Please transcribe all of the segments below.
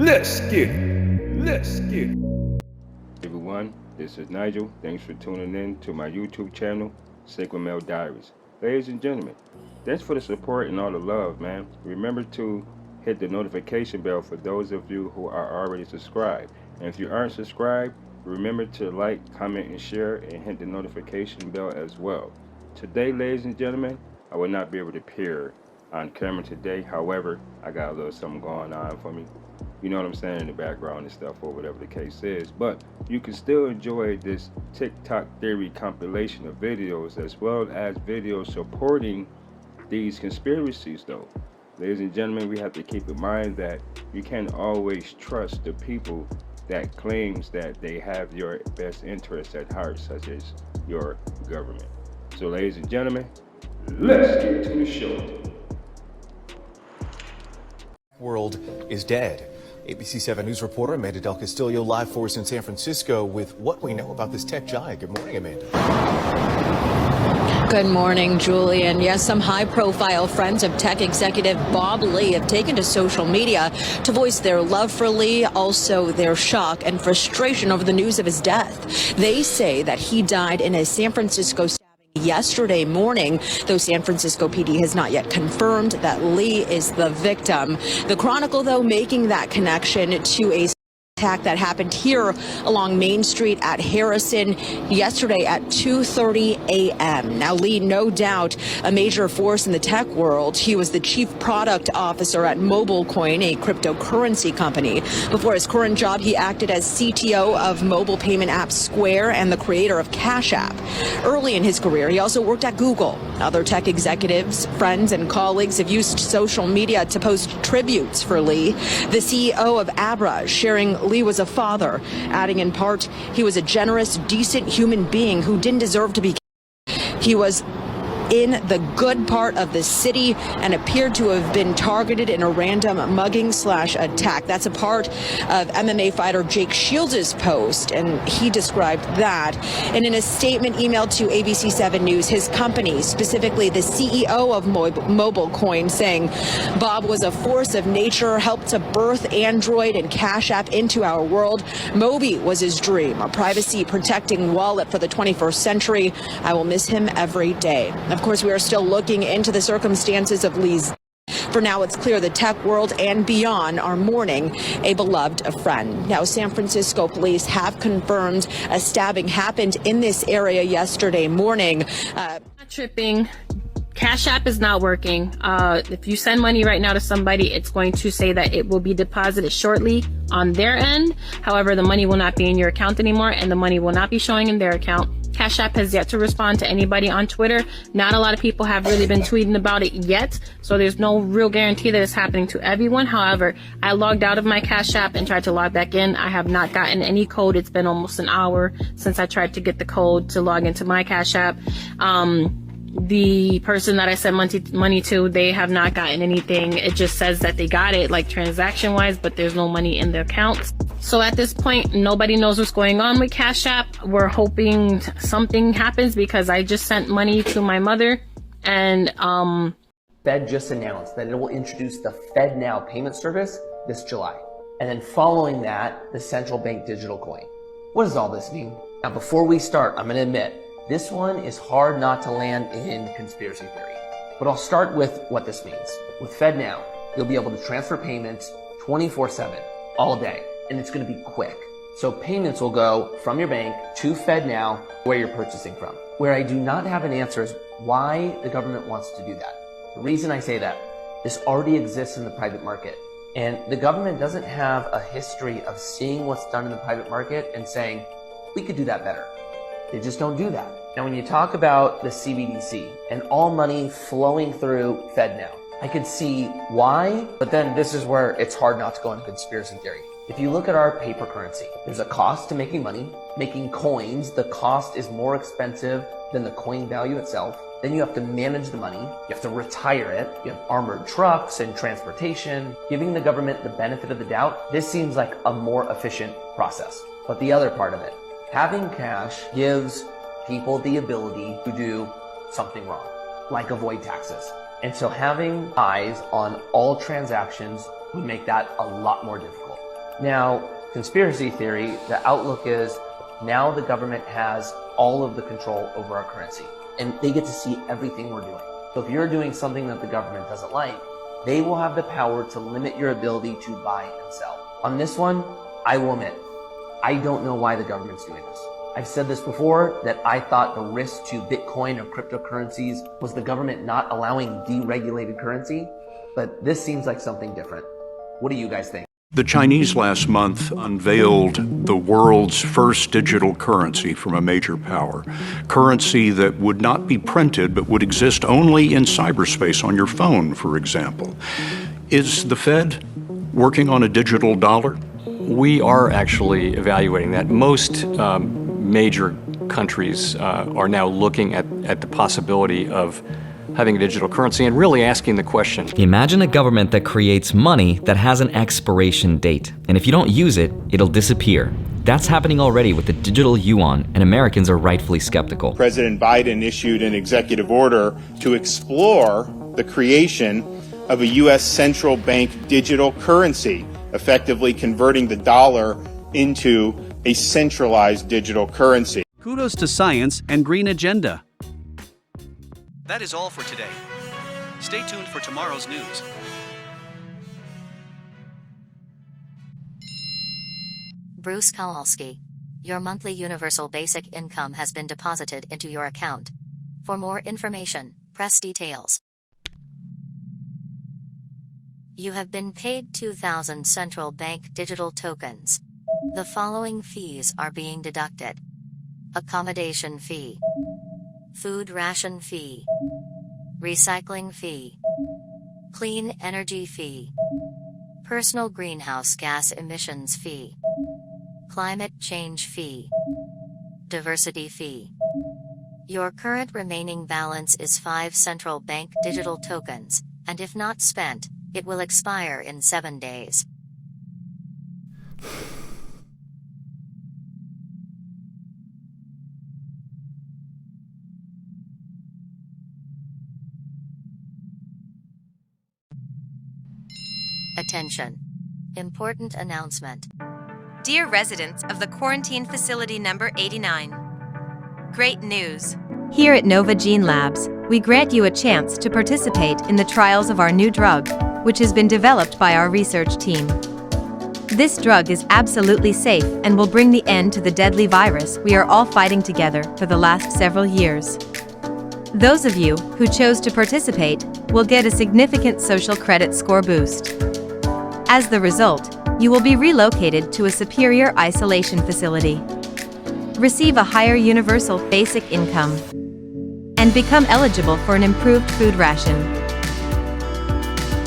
Let's get it. Let's get it. Everyone, this is Nigel. Thanks for tuning in to my YouTube channel, Sacred Male Diaries. Ladies and gentlemen, thanks for the support and all the love, man. Remember to hit the notification bell for those of you who are already subscribed. And if you aren't subscribed, remember to like, comment, and share, and hit the notification bell as well. Today, ladies and gentlemen, I will not be able to appear on camera today. However, I got a little something going on for me. You know what I'm saying, in the background and stuff, or whatever the case is. But you can still enjoy this TikTok theory compilation of videos, as well as videos supporting these conspiracies, though. Ladies and gentlemen, we have to keep in mind that you can't always trust the people that claims that they have your best interests at heart, such as your government. So, ladies and gentlemen, let's get to the show. World is dead. ABC 7 News reporter Amanda Del Castillo live for us in San Francisco with what we know about this tech giant. Good morning, Amanda. Good morning, Julian. Yes, some high-profile friends of tech executive Bob Lee have taken to social media to voice their love for Lee, also their shock and frustration over the news of his death. They say that he died in a San Francisco yesterday morning, though San Francisco PD has not yet confirmed that Lee is the victim. The Chronicle, though, making that connection to a attack that happened here along Main Street at Harrison yesterday at 2:30 a.m. Now, Lee, no doubt a major force in the tech world. He was the chief product officer at MobileCoin, a cryptocurrency company. Before his current job, he acted as CTO of mobile payment app Square and the creator of Cashapp. Early in his career, he also worked at Google. Other tech executives, friends, and colleagues have used social media to post tributes for Lee. The CEO of Abra sharing Lee was a father, adding in part, he was a generous, decent human being who didn't deserve to be killed. He was in the good part of the city and appeared to have been targeted in a random mugging/attack. That's a part of MMA fighter Jake Shields' post, and he described that. And in a statement emailed to ABC 7 News, his company, specifically the CEO of MobileCoin, saying Bob was a force of nature, helped to birth Android and Cashapp into our world. Moby was his dream, a privacy-protecting wallet for the 21st century. I will miss him every day. Of course, we are still looking into the circumstances of Lee's. For now, it's clear the tech world and beyond are mourning a beloved friend. Now, San Francisco police have confirmed a stabbing happened in this area yesterday morning. Not tripping. Cash App is not working. If you send money right now to somebody, it's going to say that it will be deposited shortly on their end. However, the money will not be in your account anymore, and the money will not be showing in their account. Cash App has yet to respond to anybody on Twitter. Not a lot of people have really been tweeting about it yet, so there's no real guarantee that it's happening to everyone. However, I logged out of my Cash App and tried to log back in. I have not gotten any code. It's been almost an hour since I tried to get the code to log into my Cash App. The person that I sent money to, they have not gotten anything. It just says that they got it, like transaction wise, but there's no money in their account. So at this point, nobody knows what's going on with Cash App. We're hoping something happens because I just sent money to my mother, and Fed just announced that it will introduce the FedNow payment service this July. And then following that, the central bank digital coin. What does all this mean? Now, before we start, I'm going to admit, this one is hard not to land in conspiracy theory. But I'll start with what this means. With FedNow, you'll be able to transfer payments 24/7, all day, and it's going to be quick. So payments will go from your bank to FedNow where you're purchasing from. Where I do not have an answer is why the government wants to do that. The reason I say that, this already exists in the private market. And the government doesn't have a history of seeing what's done in the private market and saying, we could do that better. They just don't do that. Now, when you talk about the CBDC and all money flowing through FedNow, I could see why, but then this is where it's hard not to go into conspiracy theory. If you look at our paper currency, there's a cost to making money. Making coins, the cost is more expensive than the coin value itself. Then you have to manage the money. You have to retire it. You have armored trucks and transportation. Giving the government the benefit of the doubt, this seems like a more efficient process. But the other part of it, having cash gives people the ability to do something wrong, like avoid taxes. And so having eyes on all transactions would make that a lot more difficult. Now, conspiracy theory, the outlook is now the government has all of the control over our currency and they get to see everything we're doing. So if you're doing something that the government doesn't like, they will have the power to limit your ability to buy and sell. On this one, I will admit, I don't know why the government's doing this. I've said this before, that I thought the risk to Bitcoin or cryptocurrencies was the government not allowing deregulated currency, but this seems like something different. What do you guys think? The Chinese last month unveiled the world's first digital currency from a major power. Currency that would not be printed but would exist only in cyberspace on your phone, for example. Is the Fed working on a digital dollar? We are actually evaluating that. Most major countries are now looking at the possibility of having a digital currency and really asking the question. Imagine a government that creates money that has an expiration date, and if you don't use it, it'll disappear. That's happening already with the digital yuan, and Americans are rightfully skeptical. President Biden issued an executive order to explore the creation of a U.S. central bank digital currency, effectively converting the dollar into a centralized digital currency. Kudos to science and green agenda. That is all for today. Stay tuned for tomorrow's news. Bruce Kowalski. Your monthly universal basic income has been deposited into your account. For more information, press details. You have been paid 2,000 central bank digital tokens. The following fees are being deducted: accommodation fee, food ration fee, recycling fee, clean energy fee, personal greenhouse gas emissions fee, climate change fee, diversity fee. Your current remaining balance is 5 central bank digital tokens, and if not spent, it will expire in 7 days. Attention. Important announcement. Dear residents of the quarantine facility number 89, great news. Here at Nova Gene Labs, we grant you a chance to participate in the trials of our new drug, which has been developed by our research team. This drug is absolutely safe and will bring the end to the deadly virus we are all fighting together for the last several years. Those of you who chose to participate will get a significant social credit score boost. As the result, you will be relocated to a superior isolation facility, receive a higher universal basic income, and become eligible for an improved food ration.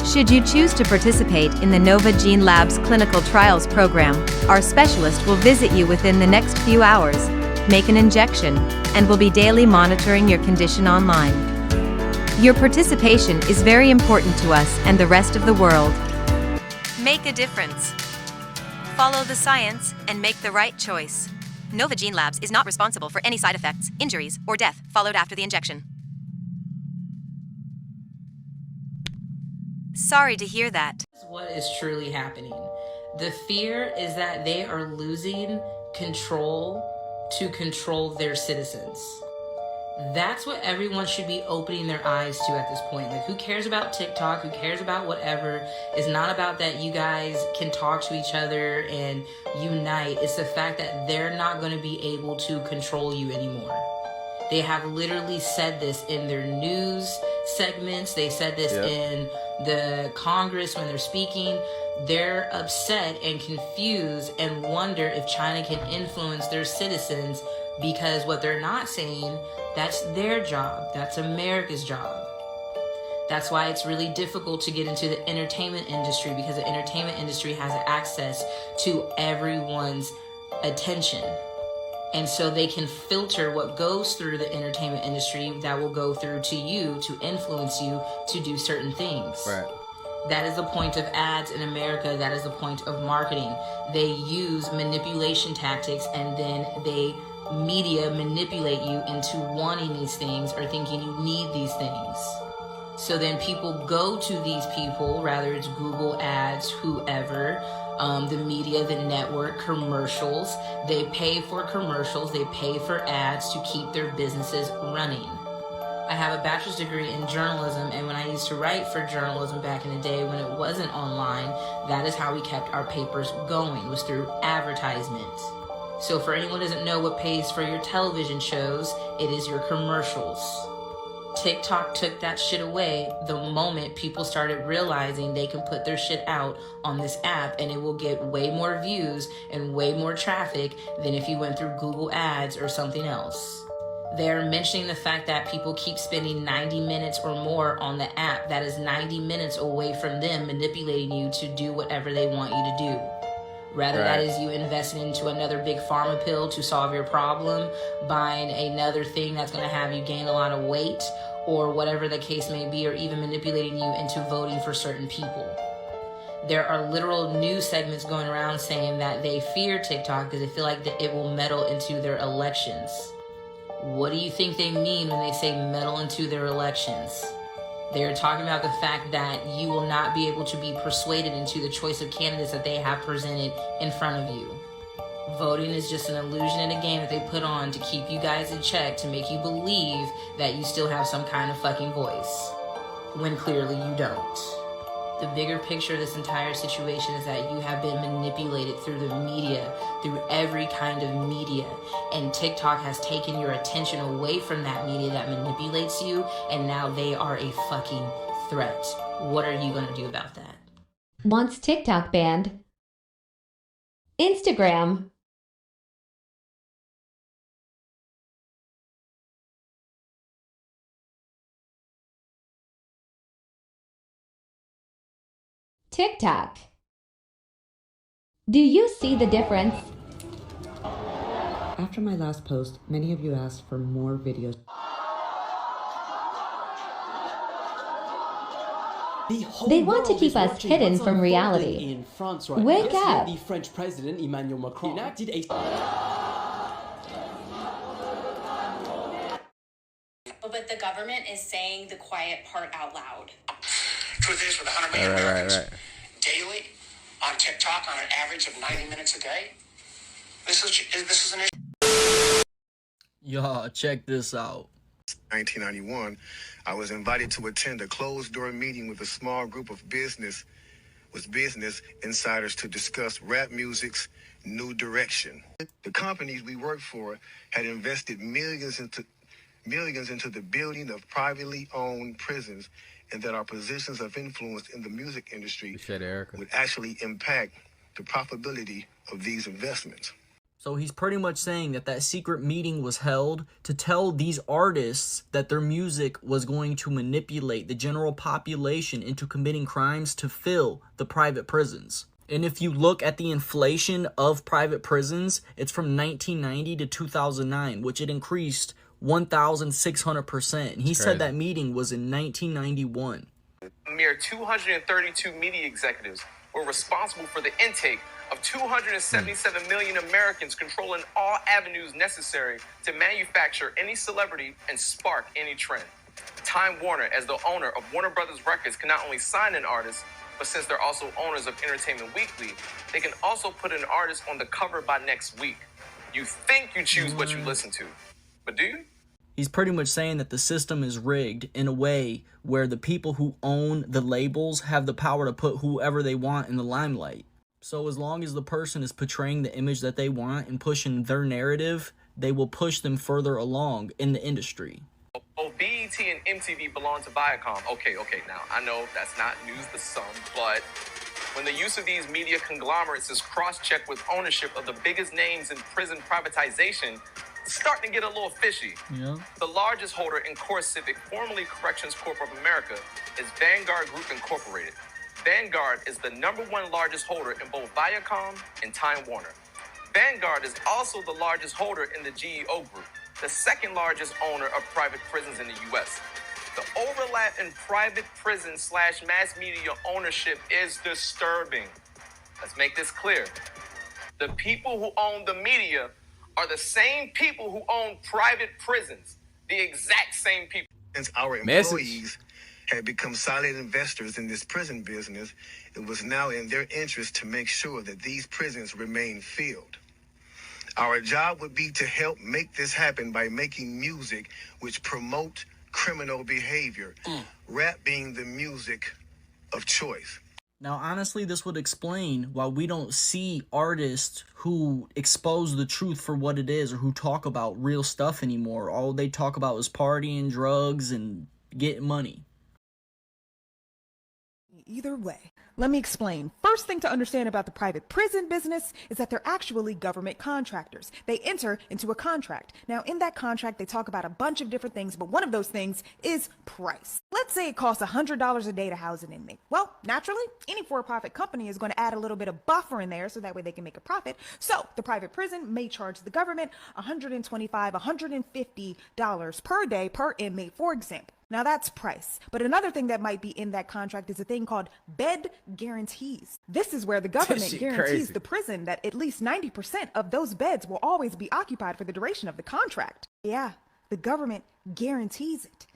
Should you choose to participate in the Nova Gene Labs clinical trials program, our specialist will visit you within the next few hours, make an injection, and will be daily monitoring your condition online. Your participation is very important to us and the rest of the world. Make a difference. Follow the science and make the right choice. Nova Gene Labs is not responsible for any side effects, injuries, or death followed after the injection. Sorry to hear that. What is truly happening? The fear is that they are losing control to control their citizens. That's what everyone should be opening their eyes to at this point. Like, who cares about TikTok? Who cares about whatever? It's not about that you guys can talk to each other and unite. It's the fact that they're not going to be able to control you anymore. They have literally said this in their news segments. They said this in the Congress when they're speaking. They're upset and confused and wonder if China can influence their citizens, because what they're not saying, that's their job. That's America's job. That's why it's really difficult to get into the entertainment industry, because the entertainment industry has access to everyone's attention. And so they can filter what goes through the entertainment industry that will go through to you to influence you to do certain things. Right. That is the point of ads in America. That is the point of marketing. They use manipulation tactics, and then media manipulate you into wanting these things or thinking you need these things. So then people go to these people, rather it's Google ads, whoever, the media, the network, commercials. They pay for commercials, they pay for ads to keep their businesses running. I have a bachelor's degree in journalism, and when I used to write for journalism back in the day when it wasn't online, that is how we kept our papers going, was through advertisement. So for anyone who doesn't know what pays for your television shows, it is your commercials. TikTok took that shit away the moment people started realizing they can put their shit out on this app and it will get way more views and way more traffic than if you went through Google ads or something else. They're mentioning the fact that people keep spending 90 minutes or more on the app. That is 90 minutes away from them manipulating you to do whatever they want you to do. Rather, that is you investing into another big pharma pill to solve your problem, buying another thing that's going to have you gain a lot of weight, or whatever the case may be, or even manipulating you into voting for certain people. There are literal news segments going around saying that they fear TikTok because they feel like that it will meddle into their elections. What do you think they mean when they say meddle into their elections? They're talking about the fact that you will not be able to be persuaded into the choice of candidates that they have presented in front of you. Voting is just an illusion and a game that they put on to keep you guys in check, to make you believe that you still have some kind of fucking voice, when clearly you don't. The bigger picture of this entire situation is that you have been manipulated through the media, through every kind of media. And TikTok has taken your attention away from that media that manipulates you, and now they are a fucking threat. What are you gonna do about that? Wants TikTok banned. Instagram. TikTok. Do you see the difference? After my last post, many of you asked for more videos. They want to keep us hidden from reality. In France right Wake now. up! The French president Emmanuel Macron enacted a. But the government is saying the quiet part out loud. Truth is, with 100 million Americans daily on TikTok on an average of 90 minutes a day, this is an issue. Y'all, check this out. 1991, I was invited to attend a closed-door meeting with a small group of business insiders to discuss rap music's new direction. The companies we worked for had invested millions into the building of privately owned prisons, and that our positions of influence in the music industry would actually impact the profitability of these investments. So he's pretty much saying that that secret meeting was held to tell these artists that their music was going to manipulate the general population into committing crimes to fill the private prisons. And if you look at the inflation of private prisons, it's from 1990 to 2009, which it increased 1,600%. He said that meeting was in 1991. A mere 232 media executives were responsible for the intake of 277 million Americans, controlling all avenues necessary to manufacture any celebrity and spark any trend. Time Warner, as the owner of Warner Brothers Records, can not only sign an artist, but since they're also owners of Entertainment Weekly, they can also put an artist on the cover by next week. You think you choose what you listen to, but do you? He's pretty much saying that the system is rigged in a way where the people who own the labels have the power to put whoever they want in the limelight. So as long as the person is portraying the image that they want and pushing their narrative, they will push them further along in the industry. Both BET and MTV belong to Viacom. Okay, now I know that's not news to some, but when the use of these media conglomerates is cross-checked with ownership of the biggest names in prison privatization, it's starting to get a little fishy. Yeah. The largest holder in Core Civic, formerly Corrections Corp of America, is Vanguard Group Incorporated. Vanguard is the #1 largest holder in both Viacom and Time Warner. Vanguard is also the largest holder in the GEO Group, the second largest owner of private prisons in the U.S. The overlap in private prison / mass media ownership is disturbing. Let's make this clear. The people who own the media are the same people who own private prisons. The exact same people. Since our employees had become solid investors in this prison business, it was now in their interest to make sure that these prisons remain filled. Our job would be to help make this happen by making music which promote criminal behavior, rap being the music of choice. Now, honestly, this would explain why we don't see artists who expose the truth for what it is or who talk about real stuff anymore. All they talk about is partying, drugs, and getting money. Either way, let me explain. First thing to understand about the private prison business is that they're actually government contractors. They enter into a contract. Now, in that contract, they talk about a bunch of different things, but one of those things is price. Let's say it costs $100 a day to house an inmate. Well, naturally, any for-profit company is going to add a little bit of buffer in there so that way they can make a profit. So the private prison may charge the government $125, $150 per day per inmate, for example. Now that's price. But another thing that might be in that contract is a thing called bed guarantees. This is where the government guarantees the prison that at least 90% of those beds will always be occupied for the duration of the contract. Yeah, the government guarantees it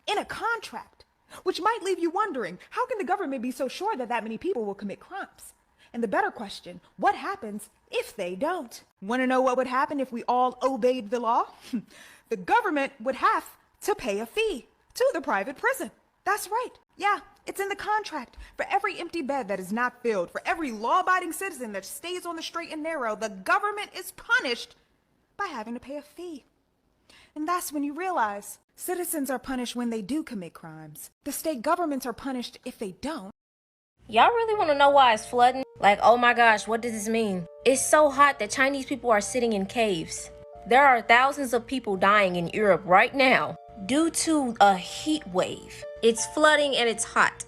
in a contract, which might leave you wondering, how can the government be so sure that that many people will commit crimes? And the better question, what happens if they don't? Want to know what would happen if we all obeyed the law? The government would have to pay a fee to the private prison. That's right. Yeah, it's in the contract. For every empty bed that is not filled, for every law-abiding citizen that stays on the straight and narrow, the government is punished by having to pay a fee. And that's when you realize citizens are punished when they do commit crimes. The state governments are punished if they don't. Y'all really want to know why it's flooding? Like, oh my gosh, what does this mean? It's so hot that Chinese people are sitting in caves. There are thousands of people dying in Europe right now due to a heat wave. It's flooding and it's hot.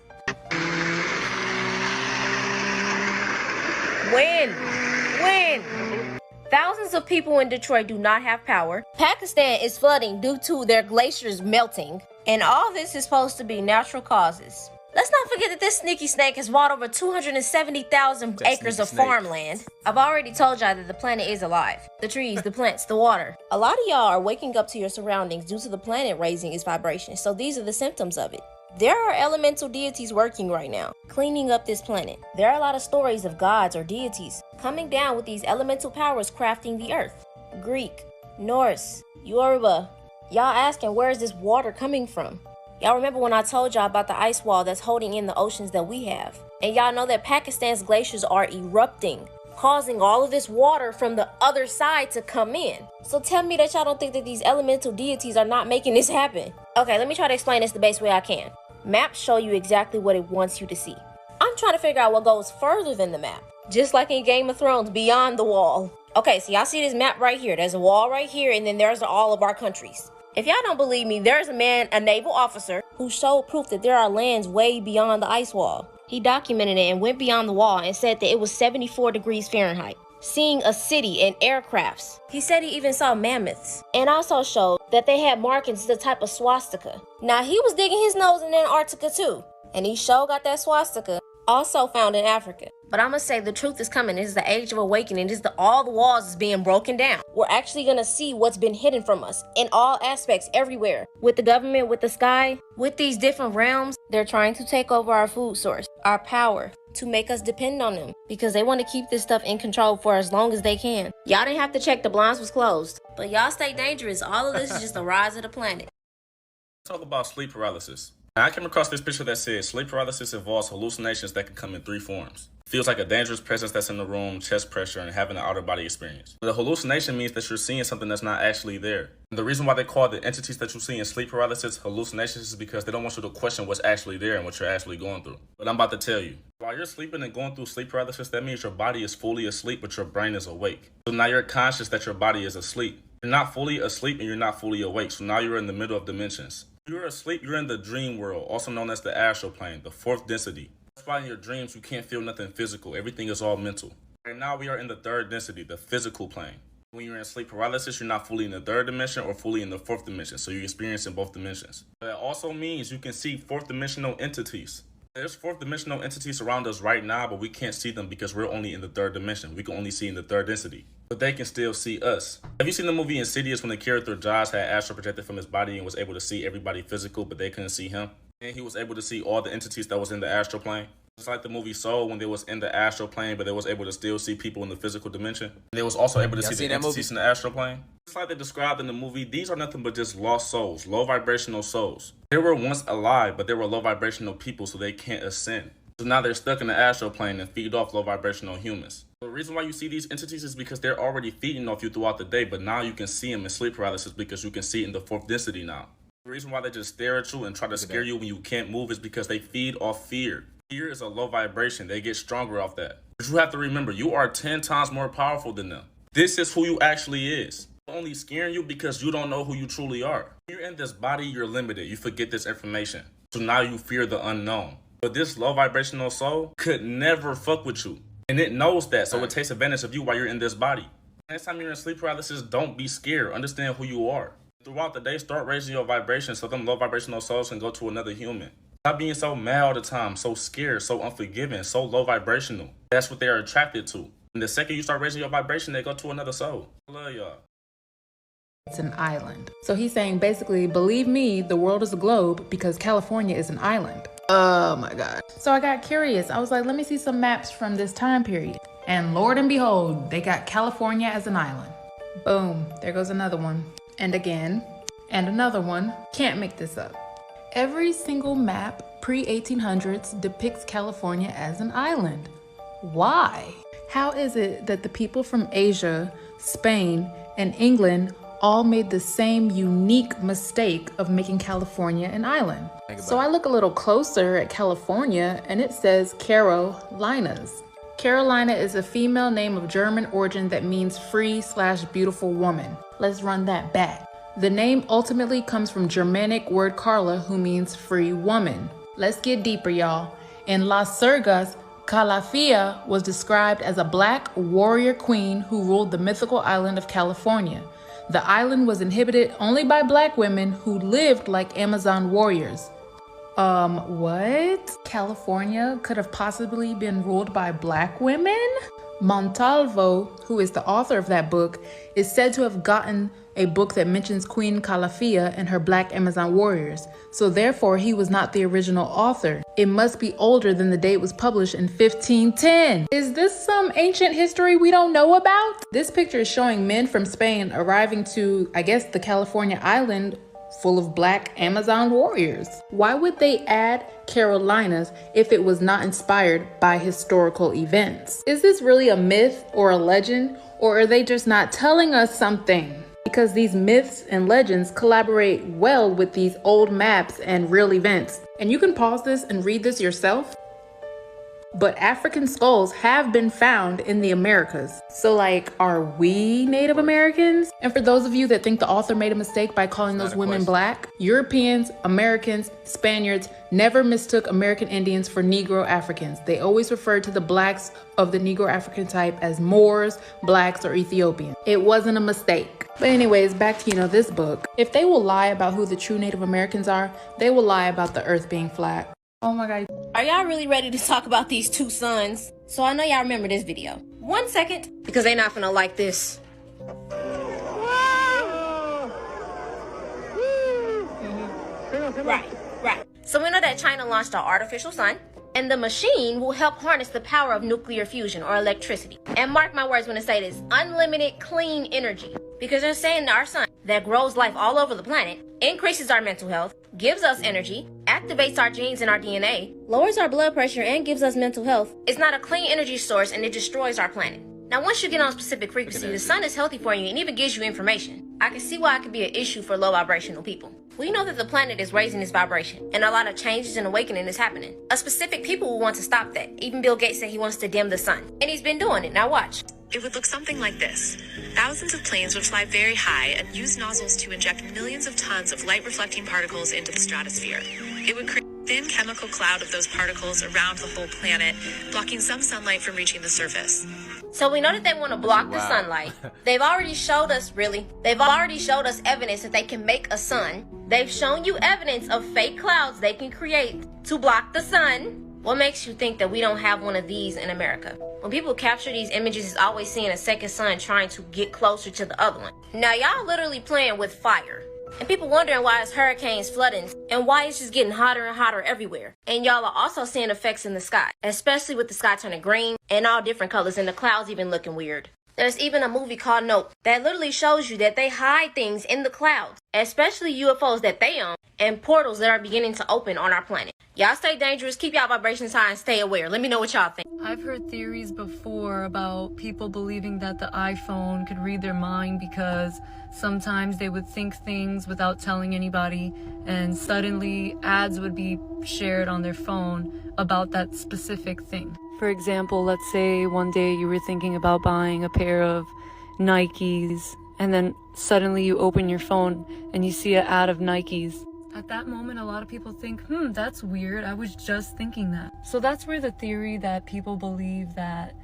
When? Thousands of people in Detroit do not have power. Pakistan is flooding due to their glaciers melting. And all this is supposed to be natural causes. Let's not forget that this sneaky snake has bought over 270,000 acres of farmland. I've already told y'all that the planet is alive. The trees, the plants, the water. A lot of y'all are waking up to your surroundings due to the planet raising its vibration, so these are the symptoms of it. There are elemental deities working right now, cleaning up this planet. There are a lot of stories of gods or deities coming down with these elemental powers crafting the earth. Greek, Norse, Yoruba. Y'all asking, where is this water coming from? Y'all remember when I told y'all about the ice wall that's holding in the oceans that we have? And y'all know that Pakistan's glaciers are erupting, causing all of this water from the other side to come in. So tell me that y'all don't think that these elemental deities are not making this happen. Okay, let me try to explain this the best way I can. Maps show you exactly what it wants you to see. I'm trying to figure out what goes further than the map. Just like in Game of Thrones, beyond the wall. Okay, so y'all see this map right here. There's a wall right here, and then there's all of our countries. If y'all don't believe me, there's a man, a naval officer, who showed proof that there are lands way beyond the ice wall. He documented it and went beyond the wall and said that it was 74 degrees Fahrenheit. Seeing a city and aircrafts. He said he even saw mammoths. And also showed that they had markings the type of swastika. Now he was digging his nose in Antarctica too. And he sure got that swastika. Also found in Africa. But I'm gonna say the truth is coming. This is the age of awakening. This is all the walls is being broken down. We're actually gonna see what's been hidden from us in all aspects, everywhere. With the government, with the sky, with these different realms, they're trying to take over our food source, our power, to make us depend on them because they want to keep this stuff in control for as long as they can. Y'all didn't have to check the blinds was closed, but y'all stay dangerous. All of this is just the rise of the planet. Talk about sleep paralysis. I came across this picture that says sleep paralysis involves hallucinations that can come in 3 forms. Feels like a dangerous presence that's in the room, chest pressure, and having an outer body experience. The hallucination means that you're seeing something that's not actually there. And the reason why they call the entities that you see in sleep paralysis hallucinations is because they don't want you to question what's actually there and what you're actually going through. But I'm about to tell you. While you're sleeping and going through sleep paralysis, that means your body is fully asleep, but your brain is awake. So now you're conscious that your body is asleep. You're not fully asleep and you're not fully awake, so now you're in the middle of dimensions. You're asleep, you're in the dream world, also known as the astral plane, the 4th density. That's why in your dreams you can't feel nothing physical, everything is all mental. Right now we are in the 3rd density, the physical plane. When you're in sleep paralysis, you're not fully in the 3rd dimension or fully in the 4th dimension, so you're experiencing both dimensions. That also means you can see 4th dimensional entities. There's 4th dimensional entities around us right now, but we can't see them because we're only in the 3rd dimension. We can only see in the 3rd density. But they can still see us. Have you seen the movie Insidious when the character Josh had astral projected from his body and was able to see everybody physical, but they couldn't see him? And he was able to see all the entities that was in the astral plane. It's like the movie Soul when they was in the astral plane, but they was able to still see people in the physical dimension. They was also able to see the entities in the astral plane. Just like they described in the movie, these are nothing but just lost souls, low vibrational souls. They were once alive, but they were low vibrational people, so they can't ascend. So now they're stuck in the astral plane and feed off low vibrational humans. The reason why you see these entities is because they're already feeding off you throughout the day, but now you can see them in sleep paralysis because you can see it in the fourth density now. The reason why they just stare at you and try to scare you when you can't move is because they feed off fear. Fear is a low vibration. They get stronger off that. But you have to remember, you are 10 times more powerful than them. This is who you actually is. They're only scaring you because you don't know who you truly are. When you're in this body, you're limited. You forget this information. So now you fear the unknown. But this low vibrational soul could never fuck with you. And it knows that, so it takes advantage of you while you're in this body. Next time you're in sleep paralysis, don't be scared. Understand who you are. Throughout the day, start raising your vibration so them low vibrational souls can go to another human. Stop being so mad all the time, so scared, so unforgiving, so low vibrational. That's what they are attracted to. And the second you start raising your vibration, they go to another soul. I love y'all. It's an island. So he's saying basically, believe me, the world is a globe because California is an island. Oh my God. So I got curious. I was like, let me see some maps from this time period. And Lord and behold, they got California as an island. Boom, there goes another one. And again, and another one. Can't make this up. Every single map pre-1800s depicts California as an island. Why? How is it that the people from Asia, Spain, and England all made the same unique mistake of making California an island? So I look a little closer at California and it says Carolinas. Carolina is a female name of German origin that means free/beautiful woman. Let's run that back. The name ultimately comes from Germanic word Carla, who means free woman. Let's get deeper, y'all. In Las Surgas, Calafia was described as a black warrior queen who ruled the mythical island of California. The island was inhabited only by black women who lived like Amazon warriors. What? California could have possibly been ruled by black women? Montalvo, who is the author of that book, is said to have gotten a book that mentions Queen Calafia and her black Amazon warriors. So therefore, he was not the original author. It must be older than the date it was published in 1510. Is this some ancient history we don't know about? This picture is showing men from Spain arriving to, I guess, the California island full of black Amazon warriors. Why would they add Carolinas if it was not inspired by historical events? Is this really a myth or a legend, or are they just not telling us something? Because these myths and legends collaborate well with these old maps and real events. And you can pause this and read this yourself. But African skulls have been found in the Americas. So like, are we Native Americans? And for those of you that think the author made a mistake by calling those women black, Europeans, Americans, Spaniards never mistook American Indians for Negro Africans. They always referred to the blacks of the Negro African type as Moors, blacks, or Ethiopians. It wasn't a mistake. But anyways, back to, this book. If they will lie about who the true Native Americans are, they will lie about the earth being flat. Oh my God. Are y'all really ready to talk about these two suns? So I know y'all remember this video. 1 second, because they not gonna like this. Right. So we know that China launched an artificial sun, and the machine will help harness the power of nuclear fusion or electricity. And mark my words when I say this, unlimited clean energy. Because they're saying that our sun that grows life all over the planet, increases our mental health, gives us energy, activates our genes and our DNA, lowers our blood pressure, and gives us mental health. It's not a clean energy source and it destroys our planet. Now, once you get on a specific frequency, the sun is healthy for you and even gives you information. I can see why it could be an issue for low vibrational people. We know that the planet is raising its vibration, and a lot of changes and awakening is happening. A specific people will want to stop that. Even Bill Gates said he wants to dim the sun, and he's been doing it. Now watch. It would look something like this. Thousands of planes would fly very high and use nozzles to inject millions of tons of light-reflecting particles into the stratosphere. It would create a thin chemical cloud of those particles around the whole planet, blocking some sunlight from reaching the surface. So we know that they want to block the sunlight. They've already showed us, evidence that they can make a sun. They've shown you evidence of fake clouds they can create to block the sun. What makes you think that we don't have one of these in America? When people capture these images, it's always seeing a second sun trying to get closer to the other one. Now, y'all literally playing with fire. And people wondering why it's hurricanes, flooding, and why it's just getting hotter and hotter everywhere. And y'all are also seeing effects in the sky, especially with the sky turning green and all different colors and the clouds even looking weird. There's even a movie called Nope that literally shows you that they hide things in the clouds, especially UFOs that they own and portals that are beginning to open on our planet. Y'all stay dangerous, keep y'all vibrations high, and stay aware. Let me know what y'all think. I've heard theories before about people believing that the iPhone could read their mind because sometimes they would think things without telling anybody, and suddenly ads would be shared on their phone about that specific thing. For example, let's say one day you were thinking about buying a pair of Nikes, and then suddenly you open your phone and you see an ad of Nikes. At that moment, a lot of people think, that's weird, I was just thinking that. So that's where the theory that people believe that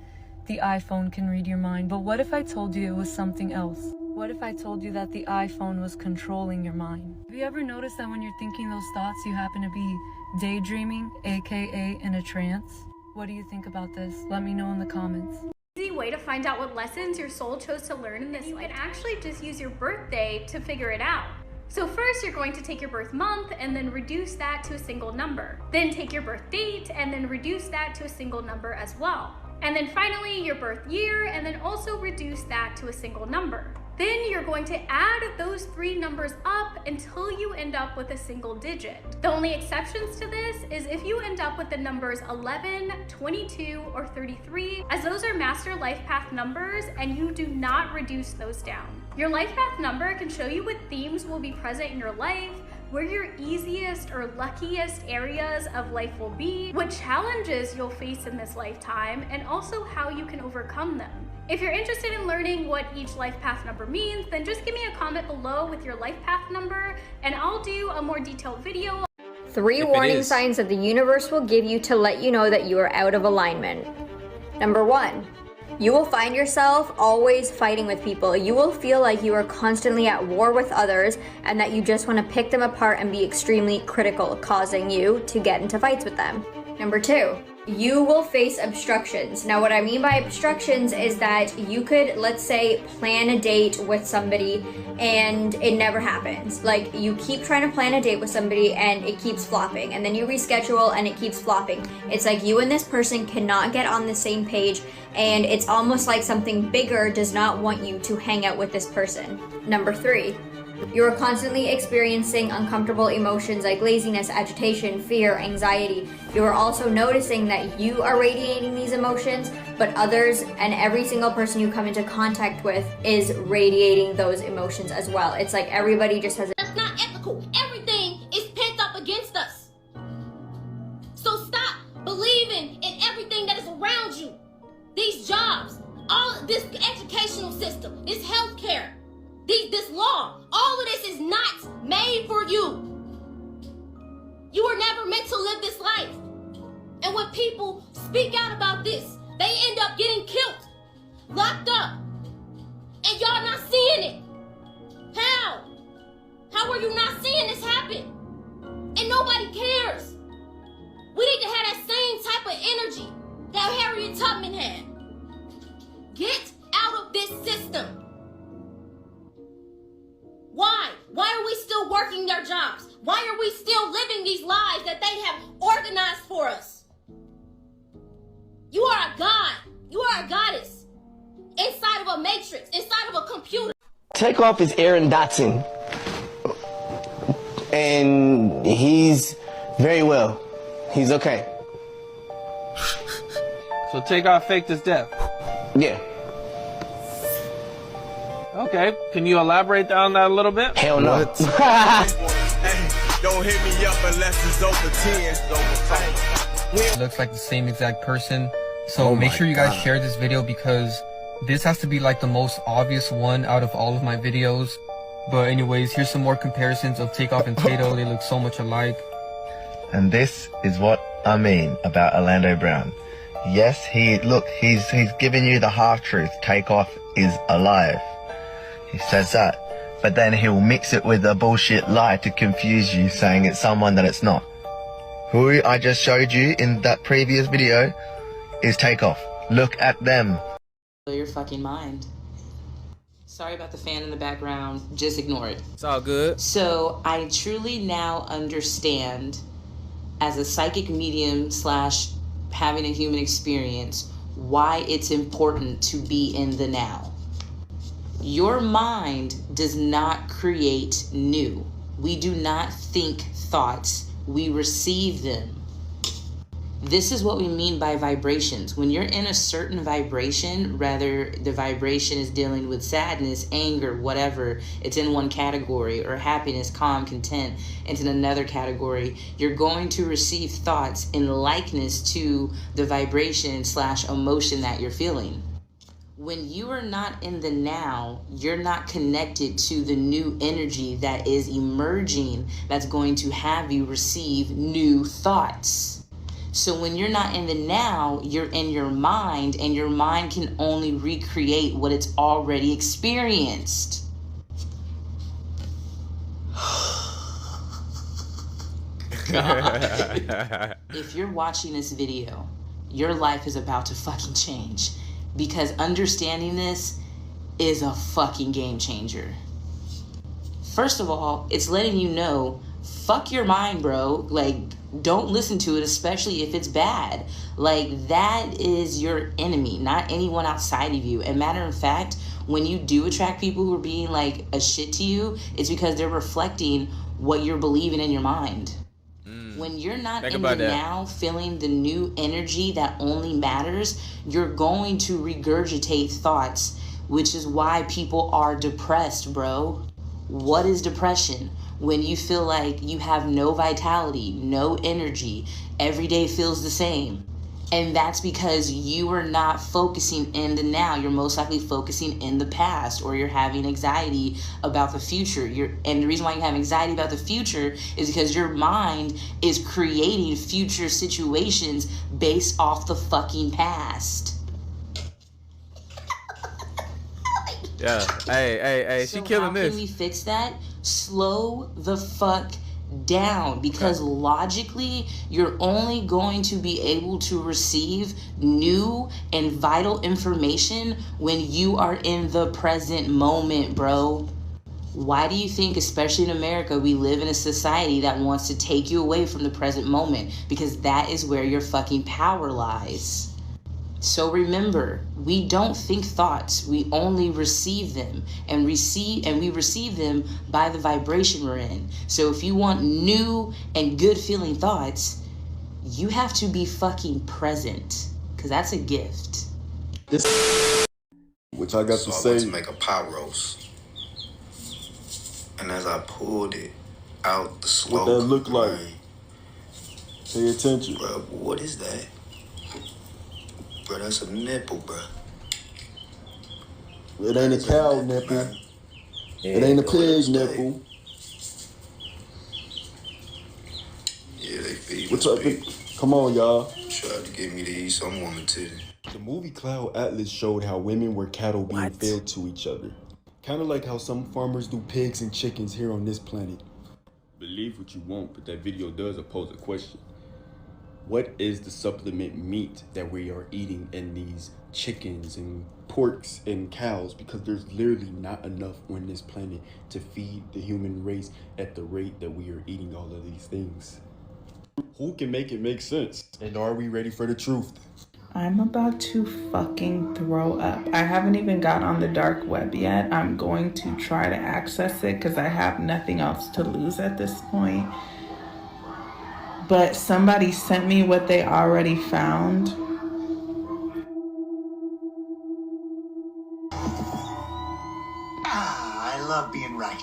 the iPhone can read your mind. But what if I told you it was something else? What if I told you that the iPhone was controlling your mind? Have you ever noticed that when you're thinking those thoughts, you happen to be daydreaming, aka in a trance? What do you think about this? Let me know in the comments. Easy way to find out what lessons your soul chose to learn in this life. You can actually just use your birthday to figure it out. So first you're going to take your birth month and then reduce that to a single number. Then take your birth date and then reduce that to a single number as well. And then finally your birth year and then also reduce that to a single number. Then you're going to add those three numbers up until you end up with a single digit. The only exceptions to this is if you end up with the numbers 11, 22, or 33, as those are master life path numbers and you do not reduce those down. Your life path number can show you what themes will be present in your life, where your easiest or luckiest areas of life will be, what challenges you'll face in this lifetime, and also how you can overcome them. If you're interested in learning what each life path number means, then just give me a comment below with your life path number, and I'll do a more detailed video. 3 warning signs that the universe will give you to let you know that you are out of alignment. Number 1. You will find yourself always fighting with people. You will feel like you are constantly at war with others and that you just want to pick them apart and be extremely critical, causing you to get into fights with them. Number 2. You will face obstructions. Now what I mean by obstructions is that you could, let's say, plan a date with somebody and it never happens. Like you keep trying to plan a date with somebody and it keeps flopping, and then you reschedule and it keeps flopping. It's like you and this person cannot get on the same page, and it's almost like something bigger does not want you to hang out with this person. Number 3. You are constantly experiencing uncomfortable emotions like laziness, agitation, fear, anxiety. You are also noticing that you are radiating these emotions, but others and every single person you come into contact with is radiating those emotions as well. It's like everybody just has That's not ethical. Everything is pent up against us. So stop believing in everything that is around you. These jobs, all this educational system, this healthcare, this law, all of this is not made for you. You were never meant to live this life. And when people speak out about this, they end up getting killed, locked up, and y'all not seeing it. How? How are you not seeing this happen? And nobody cares. We need to have that same type of energy that Harriet Tubman had. Get out of this system. Why? Why are we still working their jobs? Why are we still living these lives that they have organized for us? You are a god. You are a goddess. Inside of a matrix, inside of a computer. Takeoff is Aaron Dotson. And he's very well. He's okay. So Takeoff faked his death? Yeah. Okay, can you elaborate on that a little bit? Hell no. Don't hit me up unless it's over 10. Looks like the same exact person. So make sure you guys share this video, because this has to be like the most obvious one out of all of my videos. But anyways, here's some more comparisons of Takeoff and Tato. They look so much alike. And this is what I mean about Orlando Brown. Yes, he's giving you the half-truth. Takeoff is alive. He says that, but then he'll mix it with a bullshit lie to confuse you, saying it's someone that it's not. Who I just showed you in that previous video is Takeoff. Look at them. Your fucking mind. Sorry about the fan in the background. Just ignore it. It's all good. So I truly now understand, as a psychic medium / having a human experience, why it's important to be in the now. Your mind does not create new. We do not think thoughts. We receive them. This is what we mean by vibrations. When you're in a certain vibration, rather the vibration is dealing with sadness, anger, whatever, it's in one category, or happiness, calm, content, it's in another category, you're going to receive thoughts in likeness to the vibration / emotion that you're feeling. When you are not in the now, you're not connected to the new energy that is emerging, that's going to have you receive new thoughts. So when you're not in the now, you're in your mind, and your mind can only recreate what it's already experienced. God. If you're watching this video, your life is about to fucking change, because understanding this is a fucking game changer. First of all, it's letting you know, fuck your mind, bro. Like, don't listen to it, especially if it's bad. Like, that is your enemy, not anyone outside of you. And matter of fact, when you do attract people who are being like a shit to you, it's because they're reflecting what you're believing in your mind. When you're not in the now, feeling the new energy that only matters, you're going to regurgitate thoughts, which is why people are depressed, bro. What is depression? When you feel like you have no vitality, no energy, every day feels the same. And that's because you are not focusing in the now. You're most likely focusing in the past, or you're having anxiety about the future. And the reason why you have anxiety about the future is because your mind is creating future situations based off the fucking past. Yeah. Hey, she killing this. How can we fix that? Slow the fuck down, because logically you're only going to be able to receive new and vital information when you are in the present moment, bro. Why do you think, especially in America, we live in a society that wants to take you away from the present moment? Because that is where your fucking power lies. So remember, we don't think thoughts, we only receive them, and we receive them by the vibration we're in. So if you want new and good feeling thoughts, you have to be fucking present, because that's a gift. Which I got to say. I went to make a pot roast, and as I pulled it out the smoke, what that look like? Pay attention. Bro, what is that? Bro, that's a nipple, bro. It ain't a cow nipple. It ain't a pig nipple. Yeah, they feed What's up? Come on, y'all. Tried to get me to eat some woman titty. The movie Cloud Atlas showed how women were cattle being fed to each other. Kind of like how some farmers do pigs and chickens here on this planet. Believe what you want, but that video does pose a question. What is the supplement meat that we are eating in these chickens and porks and cows? Because there's literally not enough on this planet to feed the human race at the rate that we are eating all of these things. Who can make it make sense? And are we ready for the truth? I'm about to fucking throw up. I haven't even got on the dark web yet. I'm going to try to access it because I have nothing else to lose at this point. But somebody sent me what they already found. I love being right.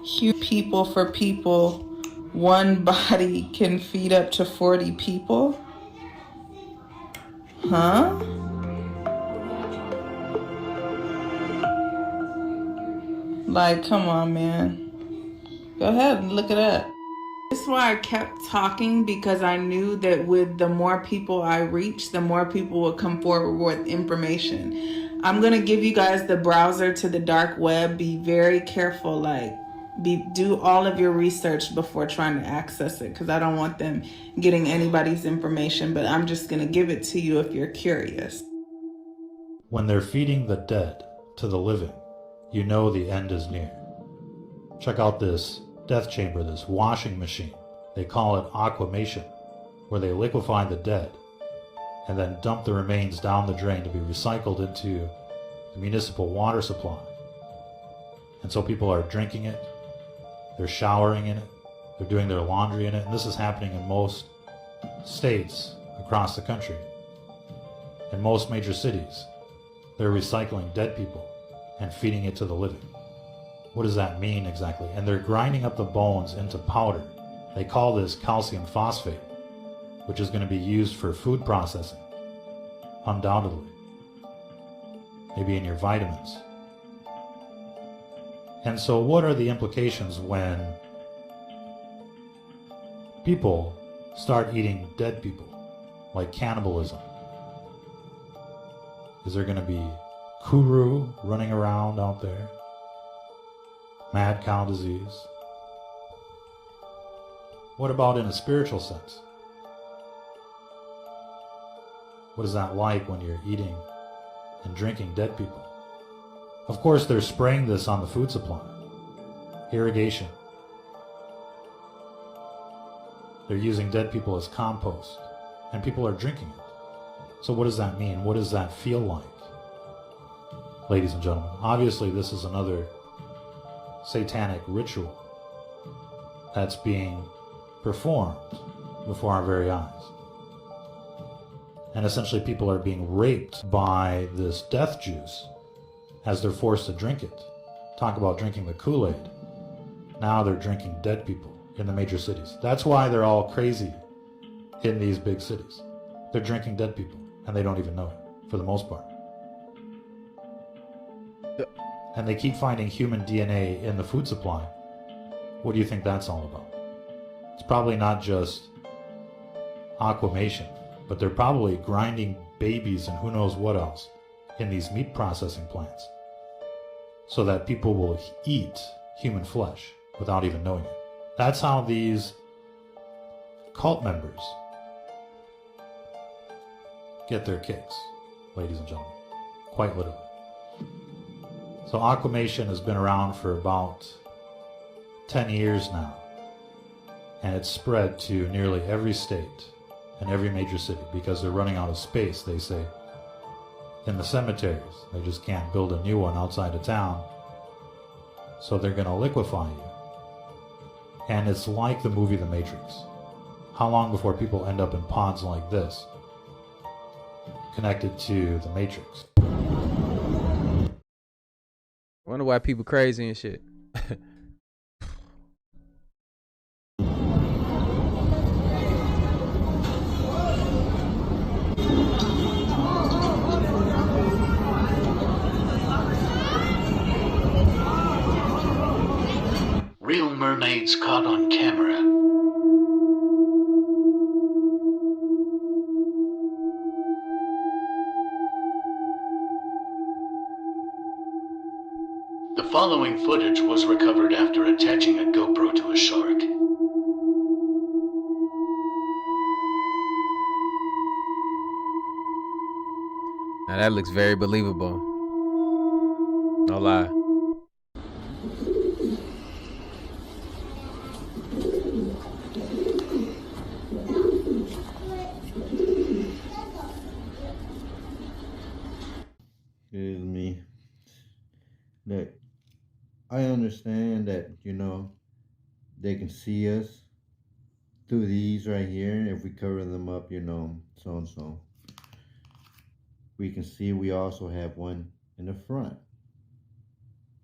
Huge people for people. One body can feed up to 40 people. Huh? Like, come on, man. Go ahead and look it up. This is why I kept talking, because I knew that with the more people I reach, the more people will come forward with information. I'm going to give you guys the browser to the dark web. Be very careful. Like, do all of your research before trying to access it, because I don't want them getting anybody's information, but I'm just going to give it to you if you're curious. When they're feeding the dead to the living, you know the end is near. Check out this death chamber, this washing machine. They call it aquamation, where they liquefy the dead and then dump the remains down the drain to be recycled into the municipal water supply. And so people are drinking it, they're showering in it, they're doing their laundry in it, and this is happening in most states across the country. In most major cities, they're recycling dead people and feeding it to the living. What does that mean exactly? And they're grinding up the bones into powder. They call this calcium phosphate, which is going to be used for food processing, undoubtedly. Maybe in your vitamins. And so what are the implications when people start eating dead people, like cannibalism? Is there going to be kuru running around out there? Mad cow disease? What about in a spiritual sense? What is that like when you're eating and drinking dead people? Of course, they're spraying this on the food supply. Irrigation. They're using dead people as compost, and people are drinking it. So what does that mean? What does that feel like? Ladies and gentlemen, obviously this is another satanic ritual that's being performed before our very eyes. And essentially people are being raped by this death juice as they're forced to drink it. Talk about drinking the Kool-Aid. Now they're drinking dead people in the major cities. That's why they're all crazy in these big cities. They're drinking dead people, and they don't even know it, for the most part. And they keep finding human DNA in the food supply. What do you think that's all about? It's probably not just aquamation, but they're probably grinding babies and who knows what else in these meat processing plants so that people will eat human flesh without even knowing it. That's how these cult members get their kicks, ladies and gentlemen, quite literally. So aquamation has been around for about 10 years now, and it's spread to nearly every state and every major city because they're running out of space, they say, in the cemeteries. They just can't build a new one outside of town, so they're going to liquefy you. And it's like the movie The Matrix. How long before people end up in pods like this, connected to the Matrix? Wonder why people crazy and shit. Real mermaids caught on camera. The following footage was recovered after attaching a GoPro to a shark. Now that looks very believable. No lie. Excuse me. Look, I understand that, you know, they can see us through these right here. If we cover them up, you know, so and so. We can see we also have one in the front.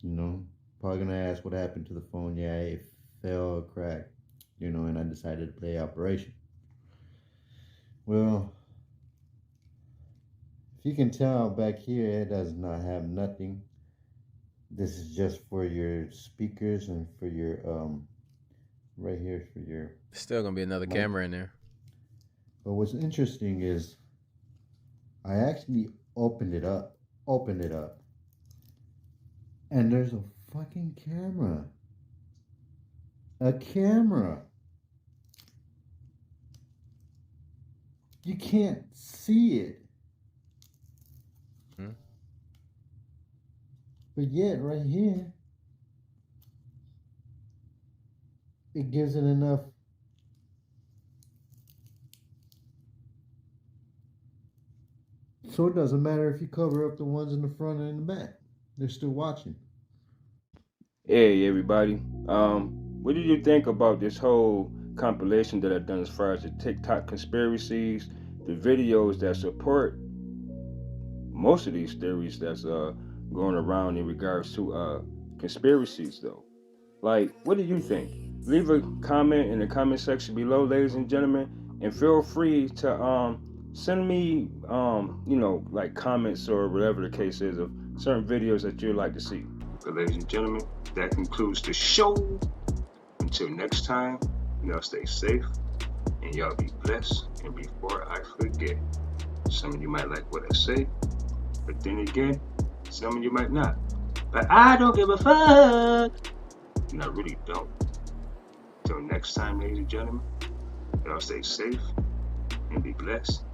You know, probably gonna ask what happened to the phone. Yeah, it fell, cracked, you know, and I decided to play Operation. Well, if you can tell back here, it does not have nothing. This is just for your speakers and for your, right here for your... Still gonna be another mic. Camera in there. But what's interesting is I actually opened it up, and there's a fucking camera. A camera. You can't see it. But yet, right here, it gives it enough. So it doesn't matter if you cover up the ones in the front and in the back. They're still watching. Hey everybody, what did you think about this whole compilation that I've done as far as the TikTok conspiracies, the videos that support most of these theories that's going around in regards to conspiracies though? Like, what do you think? Leave a comment in the comment section below, ladies and gentlemen, and feel free to send me like comments or whatever the case is of certain videos that you'd like to see. So ladies and gentlemen, that concludes the show. Until next time, y'all stay safe and y'all be blessed. And before I forget, some of you might like what I say, but then again, some of you might not. But I don't give a fuck. And I really don't. Until next time, ladies and gentlemen, y'all stay safe and be blessed.